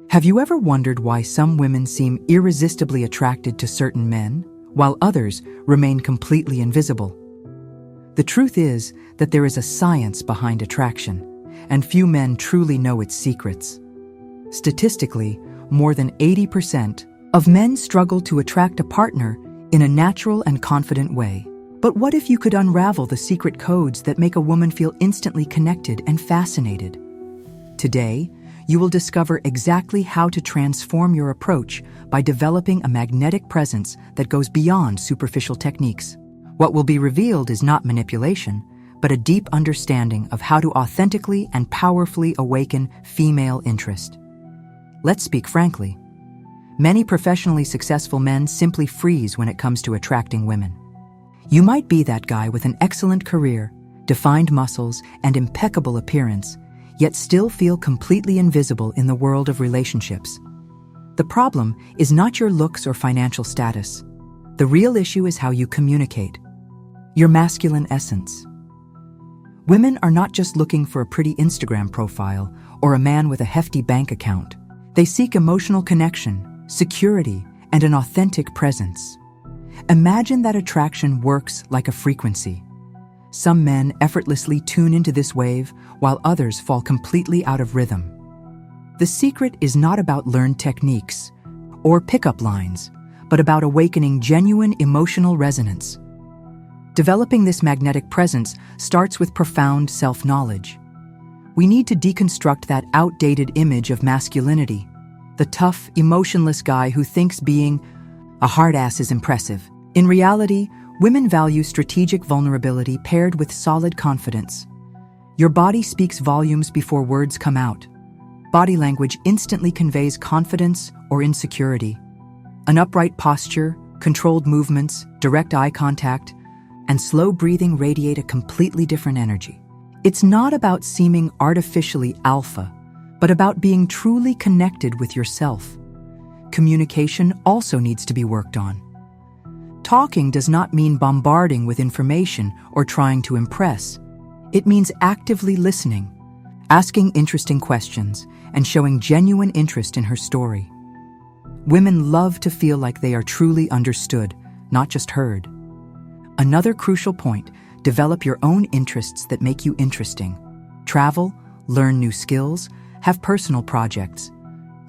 Have you ever wondered why some women seem irresistibly attracted to certain men, while others remain completely invisible? The truth is that there is a science behind attraction, and few men truly know its secrets. Statistically, more than 80% of men struggle to attract a partner in a natural and confident way. But what if you could unravel the secret codes that make a woman feel instantly connected and fascinated? Today, you will discover exactly how to transform your approach by developing a magnetic presence that goes beyond superficial techniques. What will be revealed is not manipulation, but a deep understanding of how to authentically and powerfully awaken female interest. Let's speak frankly. Many professionally successful men simply freeze when it comes to attracting women. You might be that guy with an excellent career, defined muscles, and impeccable appearance, yet still feel completely invisible in the world of relationships. The problem is not your looks or financial status. The real issue is how you communicate. Your masculine essence. Women are not just looking for a pretty Instagram profile or a man with a hefty bank account. They seek emotional connection, security, and an authentic presence. Imagine that attraction works like a frequency. Some men effortlessly tune into this wave, while others fall completely out of rhythm. The secret is not about learned techniques or pickup lines, but about awakening genuine emotional resonance. Developing this magnetic presence starts with profound self-knowledge. We need to deconstruct that outdated image of masculinity, the tough, emotionless guy who thinks being a hard ass is impressive. In reality, women value strategic vulnerability paired with solid confidence. Your body speaks volumes before words come out. Body language instantly conveys confidence or insecurity. An upright posture, controlled movements, direct eye contact, and slow breathing radiate a completely different energy. It's not about seeming artificially alpha, but about being truly connected with yourself. Communication also needs to be worked on. Talking does not mean bombarding with information or trying to impress. It means actively listening, asking interesting questions, and showing genuine interest in her story. Women love to feel like they are truly understood, not just heard. Another crucial point, develop your own interests that make you interesting. Travel, learn new skills, have personal projects.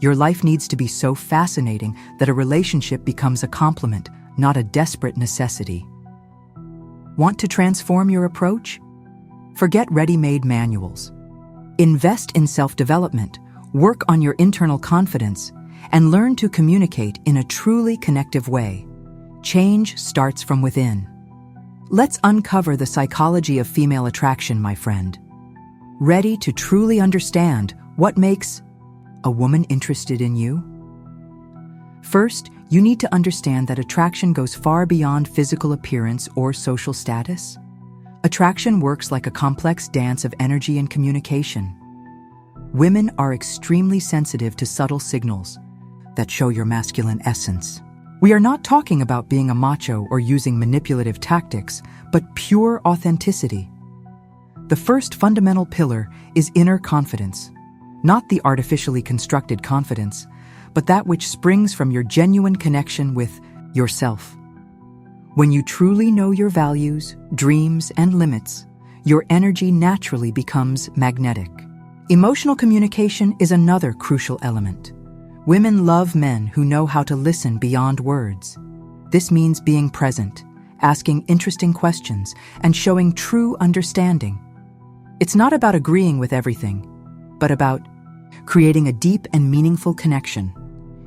Your life needs to be so fascinating that a relationship becomes a complement, not a desperate necessity. Want to transform your approach? Forget ready-made manuals. Invest in self-development, work on your internal confidence, and learn to communicate in a truly connective way. Change starts from within. Let's uncover the psychology of female attraction, my friend. Ready to truly understand what makes a woman interested in you? First, you need to understand that attraction goes far beyond physical appearance or social status. Attraction works like a complex dance of energy and communication. Women are extremely sensitive to subtle signals that show your masculine essence. We are not talking about being a macho or using manipulative tactics, but pure authenticity. The first fundamental pillar is inner confidence, not the artificially constructed confidence, but that which springs from your genuine connection with yourself. When you truly know your values, dreams, and limits, your energy naturally becomes magnetic. Emotional communication is another crucial element. Women love men who know how to listen beyond words. This means being present, asking interesting questions, and showing true understanding. It's not about agreeing with everything, but about creating a deep and meaningful connection.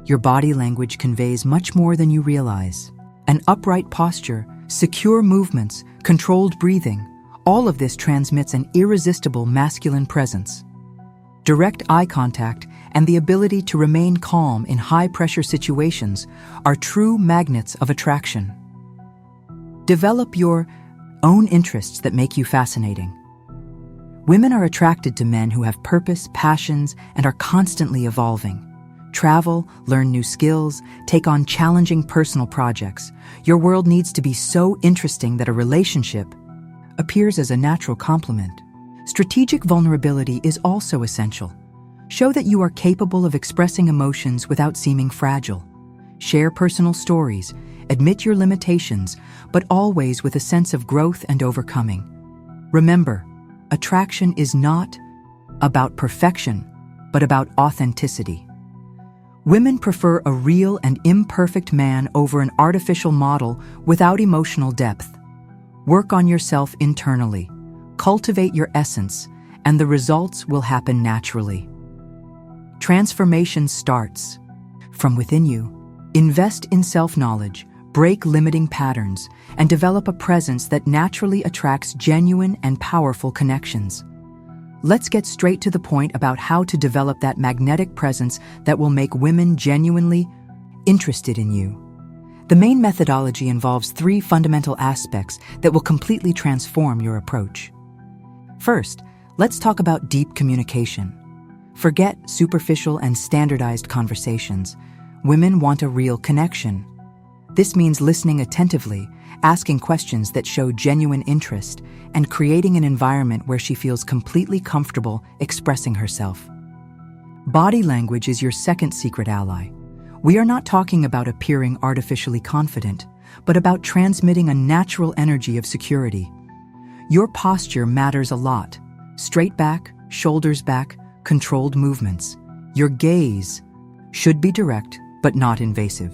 Your body language conveys much more than you realize. An upright posture, secure movements, controlled breathing, all of this transmits an irresistible masculine presence. Direct eye contact and the ability to remain calm in high-pressure situations are true magnets of attraction. Develop your own interests that make you fascinating. Women are attracted to men who have purpose, passions, and are constantly evolving. Travel, learn new skills, take on challenging personal projects. Your world needs to be so interesting that a relationship appears as a natural complement. Strategic vulnerability is also essential. Show that you are capable of expressing emotions without seeming fragile. Share personal stories, admit your limitations, but always with a sense of growth and overcoming. Remember, attraction is not about perfection, but about authenticity. Women prefer a real and imperfect man over an artificial model without emotional depth. Work on yourself internally, cultivate your essence, and the results will happen naturally. Transformation starts from within you. Invest in self-knowledge, break limiting patterns, and develop a presence that naturally attracts genuine and powerful connections. Let's get straight to the point about how to develop that magnetic presence that will make women genuinely interested in you. The main methodology involves 3 fundamental aspects that will completely transform your approach. First, let's talk about deep communication. Forget superficial and standardized conversations. Women want a real connection. This means listening attentively, asking questions that show genuine interest, and creating an environment where she feels completely comfortable expressing herself. Body language is your second secret ally. We are not talking about appearing artificially confident, but about transmitting a natural energy of security. Your posture matters a lot. Straight back, shoulders back, controlled movements. Your gaze should be direct, but not invasive.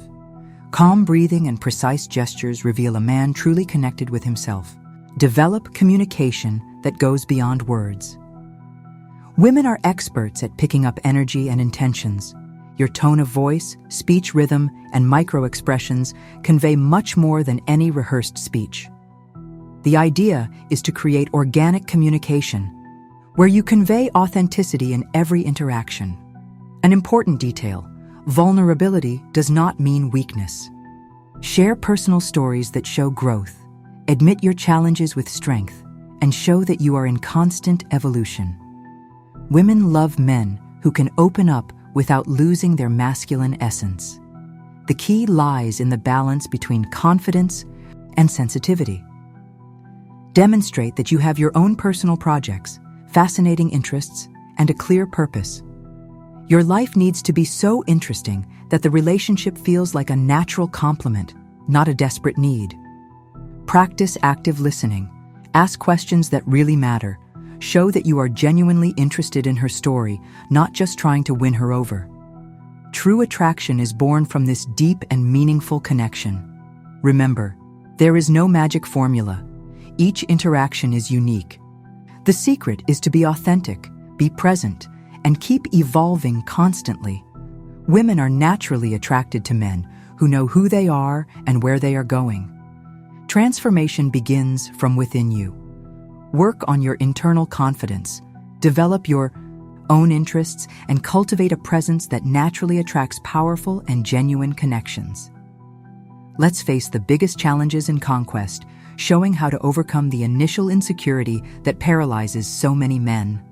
Calm breathing and precise gestures reveal a man truly connected with himself. Develop communication that goes beyond words. Women are experts at picking up energy and intentions. Your tone of voice, speech rhythm, and micro-expressions convey much more than any rehearsed speech. The idea is to create organic communication, where you convey authenticity in every interaction. An important detail: vulnerability does not mean weakness. Share personal stories that show growth, admit your challenges with strength, and show that you are in constant evolution. Women love men who can open up without losing their masculine essence. The key lies in the balance between confidence and sensitivity. Demonstrate that you have your own personal projects, fascinating interests, and a clear purpose. Your life needs to be so interesting that the relationship feels like a natural complement, not a desperate need. Practice active listening. Ask questions that really matter. Show that you are genuinely interested in her story, not just trying to win her over. True attraction is born from this deep and meaningful connection. Remember, there is no magic formula. Each interaction is unique. The secret is to be authentic, be present, and keep evolving constantly. Women are naturally attracted to men who know who they are and where they are going. Transformation begins from within you. Work on your internal confidence, develop your own interests, and cultivate a presence that naturally attracts powerful and genuine connections. Let's face the biggest challenges in conquest, showing how to overcome the initial insecurity that paralyzes so many men.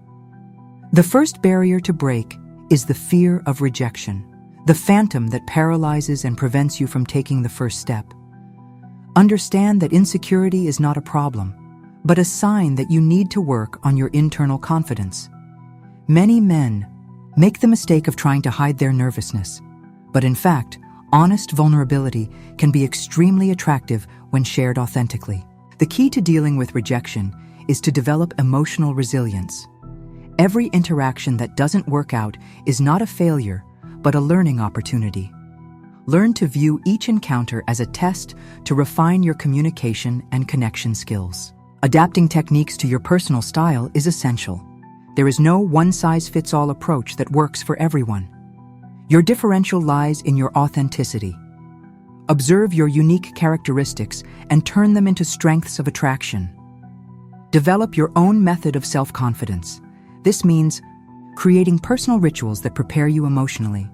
The first barrier to break is the fear of rejection, the phantom that paralyzes and prevents you from taking the first step. Understand that insecurity is not a problem, but a sign that you need to work on your internal confidence. Many men make the mistake of trying to hide their nervousness, but in fact, honest vulnerability can be extremely attractive when shared authentically. The key to dealing with rejection is to develop emotional resilience. Every interaction that doesn't work out is not a failure, but a learning opportunity. Learn to view each encounter as a test to refine your communication and connection skills. Adapting techniques to your personal style is essential. There is no one-size-fits-all approach that works for everyone. Your differential lies in your authenticity. Observe your unique characteristics and turn them into strengths of attraction. Develop your own method of self-confidence. This means creating personal rituals that prepare you emotionally.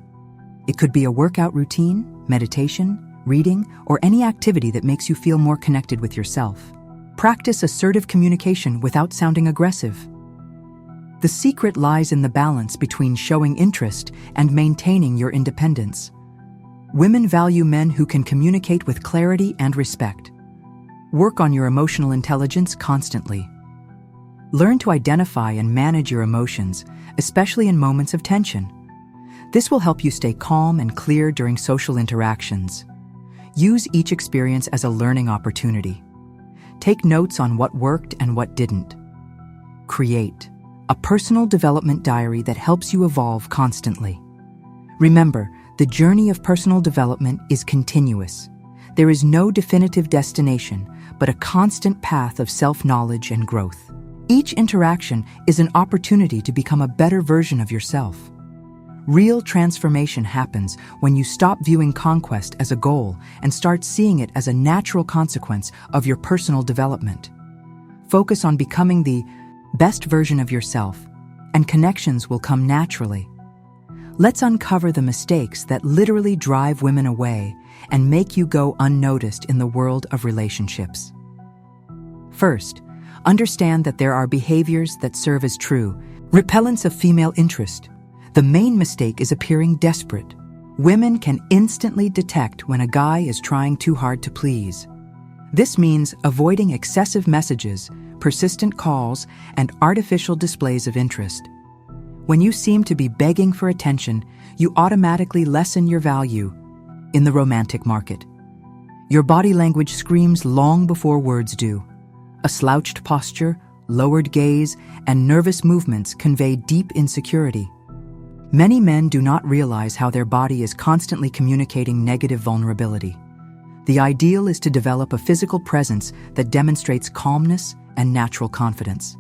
It could be a workout routine, meditation, reading, or any activity that makes you feel more connected with yourself. Practice assertive communication without sounding aggressive. The secret lies in the balance between showing interest and maintaining your independence. Women value men who can communicate with clarity and respect. Work on your emotional intelligence constantly. Learn to identify and manage your emotions, especially in moments of tension. This will help you stay calm and clear during social interactions. Use each experience as a learning opportunity. Take notes on what worked and what didn't. Create a personal development diary that helps you evolve constantly. Remember, the journey of personal development is continuous. There is no definitive destination, but a constant path of self-knowledge and growth. Each interaction is an opportunity to become a better version of yourself. Real transformation happens when you stop viewing conquest as a goal and start seeing it as a natural consequence of your personal development. Focus on becoming the best version of yourself, and connections will come naturally. Let's uncover the mistakes that literally drive women away and make you go unnoticed in the world of relationships. First, understand that there are behaviors that serve as true repellents of female interest. The main mistake is appearing desperate. Women can instantly detect when a guy is trying too hard to please. This means avoiding excessive messages, persistent calls, and artificial displays of interest. When you seem to be begging for attention, you automatically lessen your value in the romantic market. Your body language screams long before words do. A slouched posture, lowered gaze, and nervous movements convey deep insecurity. Many men do not realize how their body is constantly communicating negative vulnerability. The ideal is to develop a physical presence that demonstrates calmness and natural confidence.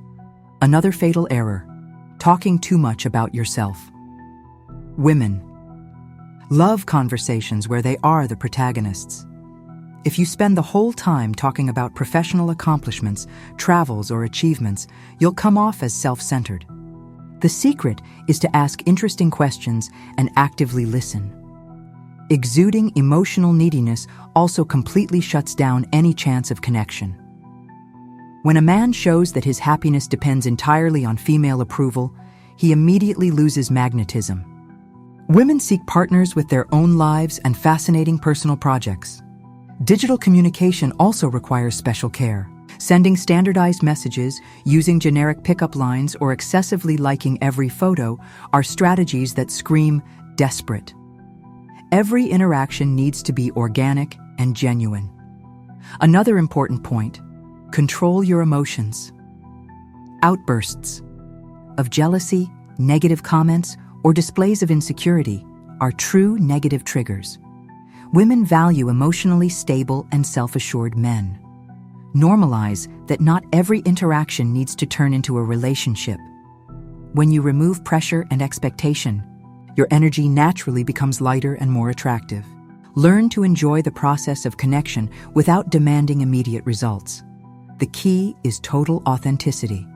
Another fatal error: talking too much about yourself. Women love conversations where they are the protagonists. If you spend the whole time talking about professional accomplishments, travels, or achievements, you'll come off as self-centered. The secret is to ask interesting questions and actively listen. Exuding emotional neediness also completely shuts down any chance of connection. When a man shows that his happiness depends entirely on female approval, he immediately loses magnetism. Women seek partners with their own lives and fascinating personal projects. Digital communication also requires special care. Sending standardized messages, using generic pickup lines, or excessively liking every photo are strategies that scream desperate. Every interaction needs to be organic and genuine. Another important point: control your emotions. Outbursts of jealousy, negative comments, or displays of insecurity are true negative triggers. Women value emotionally stable and self-assured men. Normalize that not every interaction needs to turn into a relationship. When you remove pressure and expectation, your energy naturally becomes lighter and more attractive. Learn to enjoy the process of connection without demanding immediate results. The key is total authenticity.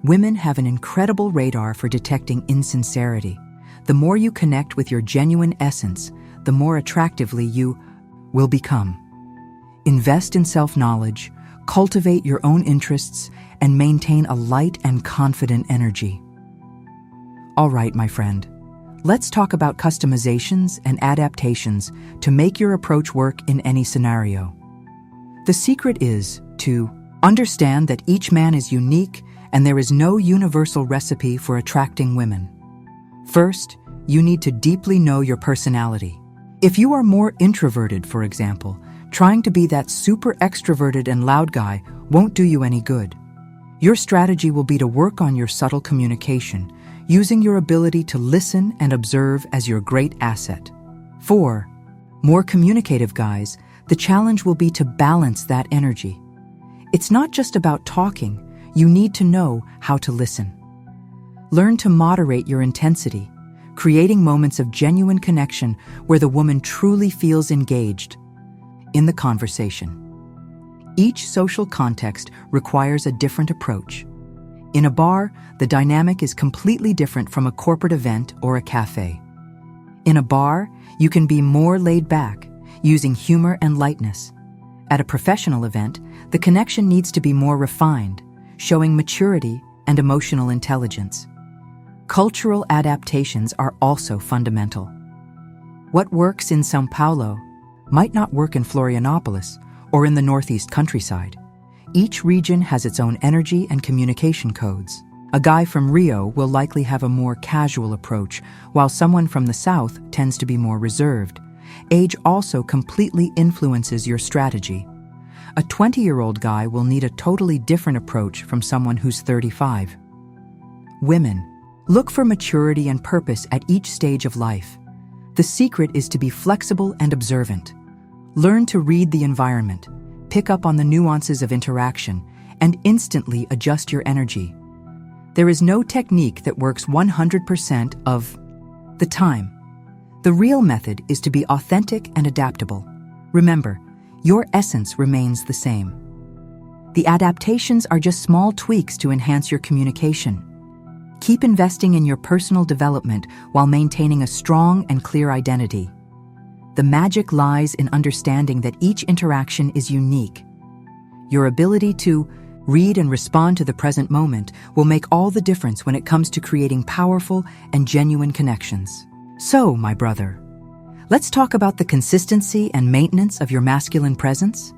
Women have an incredible radar for detecting insincerity. The more you connect with your genuine essence, the more attractively you will become. Invest in self-knowledge, cultivate your own interests, and maintain a light and confident energy. All right, my friend, let's talk about customizations and adaptations to make your approach work in any scenario. The secret is to understand that each man is unique and there is no universal recipe for attracting women. First, you need to deeply know your personality. If you are more introverted, for example, trying to be that super extroverted and loud guy won't do you any good. Your strategy will be to work on your subtle communication, using your ability to listen and observe as your great asset. For more communicative guys, the challenge will be to balance that energy. It's not just about talking, you need to know how to listen. Learn to moderate your intensity, creating moments of genuine connection where the woman truly feels engaged in the conversation. Each social context requires a different approach. In a bar, the dynamic is completely different from a corporate event or a cafe. In a bar, you can be more laid back, using humor and lightness. At a professional event, the connection needs to be more refined, showing maturity and emotional intelligence. Cultural adaptations are also fundamental. What works in São Paulo might not work in Florianopolis or in the Northeast countryside. Each region has its own energy and communication codes. A guy from Rio will likely have a more casual approach, while someone from the South tends to be more reserved. Age also completely influences your strategy. A 20-year-old guy will need a totally different approach from someone who's 35. Women, look for maturity and purpose at each stage of life. The secret is to be flexible and observant. Learn to read the environment, pick up on the nuances of interaction, and instantly adjust your energy. There is no technique that works 100% of the time. The real method is to be authentic and adaptable. Remember, your essence remains the same. The adaptations are just small tweaks to enhance your communication. Keep investing in your personal development while maintaining a strong and clear identity. The magic lies in understanding that each interaction is unique. Your ability to read and respond to the present moment will make all the difference when it comes to creating powerful and genuine connections. So, my brother, let's talk about the consistency and maintenance of your masculine presence.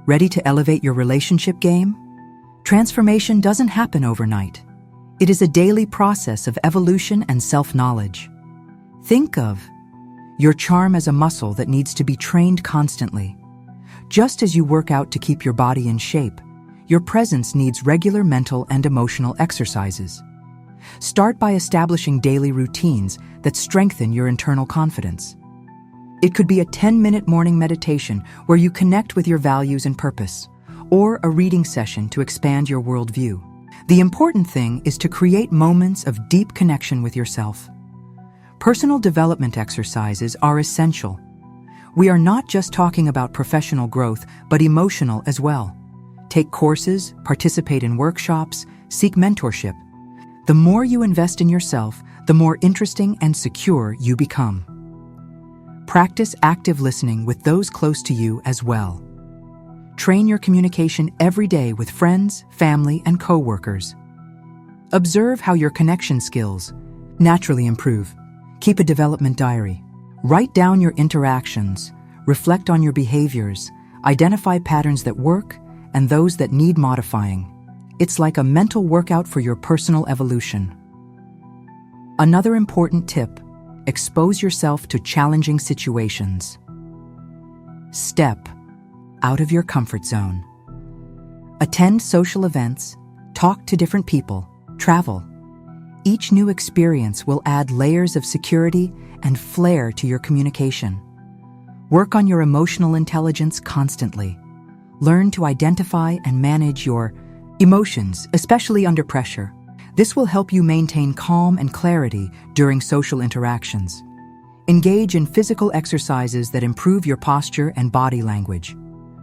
Ready to elevate your relationship game? Transformation doesn't happen overnight. It is a daily process of evolution and self-knowledge. Think of your charm as a muscle that needs to be trained constantly. Just as you work out to keep your body in shape, your presence needs regular mental and emotional exercises. Start by establishing daily routines that strengthen your internal confidence. It could be a 10-minute morning meditation where you connect with your values and purpose, or a reading session to expand your worldview. The important thing is to create moments of deep connection with yourself. Personal development exercises are essential. We are not just talking about professional growth, but emotional as well. Take courses, participate in workshops, seek mentorship. The more you invest in yourself, the more interesting and secure you become. Practice active listening with those close to you as well. Train your communication every day with friends, family, and co-workers. Observe how your connection skills naturally improve. Keep a development diary. Write down your interactions, reflect on your behaviors, identify patterns that work and those that need modifying. It's like a mental workout for your personal evolution. Another important tip: expose yourself to challenging situations. Step out of your comfort zone. Attend social events, talk to different people, travel. Each new experience will add layers of security and flair to your communication. Work on your emotional intelligence constantly. Learn to identify and manage your emotions, especially under pressure. This will help you maintain calm and clarity during social interactions. Engage in physical exercises that improve your posture and body language.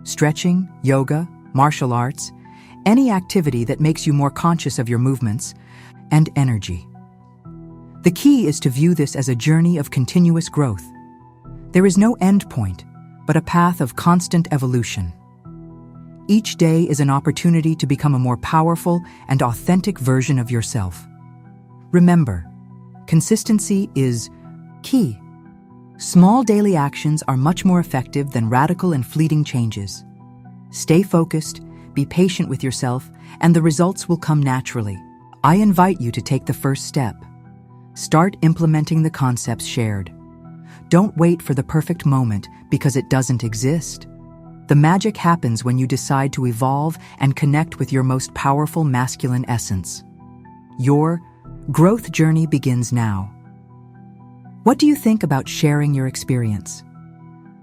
Stretching, yoga, martial arts, any activity that makes you more conscious of your movements and energy. The key is to view this as a journey of continuous growth. There is no end point, but a path of constant evolution. Each day is an opportunity to become a more powerful and authentic version of yourself. Remember, consistency is key. Small daily actions are much more effective than radical and fleeting changes. Stay focused, be patient with yourself, and the results will come naturally. I invite you to take the first step. Start implementing the concepts shared. Don't wait for the perfect moment because it doesn't exist. The magic happens when you decide to evolve and connect with your most powerful masculine essence. Your growth journey begins now. What do you think about sharing your experience?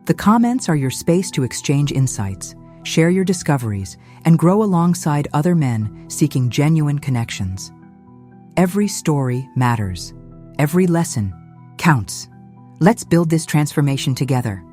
The comments are your space to exchange insights, share your discoveries, and grow alongside other men seeking genuine connections. Every story matters. Every lesson counts. Let's build this transformation together.